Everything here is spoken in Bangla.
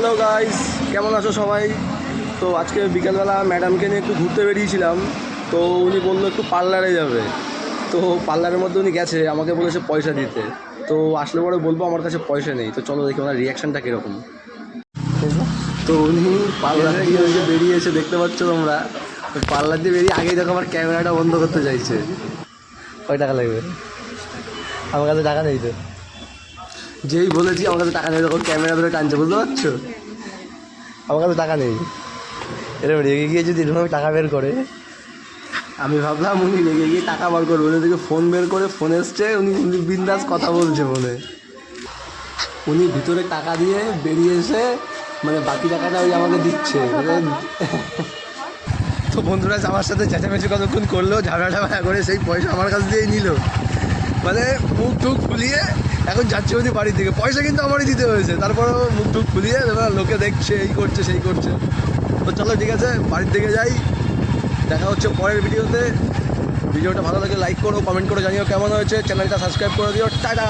হ্যালো গাইস, কেমন আছো সবাই? তো আজকে বিকালবেলা ম্যাডামকে নিয়ে একটু ঘুরতে বেরিয়েছিলাম। তো উনি বললো একটু পার্লারে যাবে। তো পার্লারের মধ্যে উনি গেছে, আমাকে বলেছে পয়সা দিতে। তো আসলে পরে বলবো আমার কাছে পয়সা নেই। তো চলো দেখি ওনার রিয়াকশানটা কীরকম। তো উনি পার্লার দিয়ে ওই যে বেরিয়েছে, দেখতে পাচ্ছ তোমরা। তো পার্লার দিয়ে বেরিয়ে আগেই দেখো আমার ক্যামেরাটা বন্ধ করতে চাইছে। কয় টাকা লাগবে? আমার কাছে টাকা নেই। তো যেই বলেছি আমার কাছে টাকা নেই, তখন ক্যামেরা ধরে টানছে, বুঝতে পারছো? আমার কাছে টাকা নেই। এরকম রেগে গিয়ে যদি এরকম টাকা বের করে, আমি ভাবলাম উনি রেগে গিয়ে টাকা বার করবে। উনি দিকে ফোন বের করে, ফোন এসছে, উনি বিন্দাস কথা বলছে ফোনে। উনি ভিতরে টাকা দিয়ে বেরিয়ে এসে মানে বাকি টাকাটা ওই আমাকে দিচ্ছে। তো বন্ধুরা আমার সাথে চেঁচামেচি কতক্ষণ করলো, ঝামেলা করে সেই পয়সা আমার কাছ দিয়েই নিল। মানে মুখ টুক ফুলিয়ে এখন যাচ্ছে ওদের বাড়ির দিকে। পয়সা কিন্তু আমারই দিতে হয়েছে, তারপরেও মুখ টুক ফুলিয়ে লোকে দেখছে, এই করছে সেই করছে। তো চলো ঠিক আছে, বাড়ির দিকে যাই। দেখা হচ্ছে পরের ভিডিওতে। ভিডিওটা ভালো লাগে লাইক করো, কমেন্ট করে জানিও কেমন হয়েছে। চ্যানেলটা সাবস্ক্রাইব করে দিও। টাটা।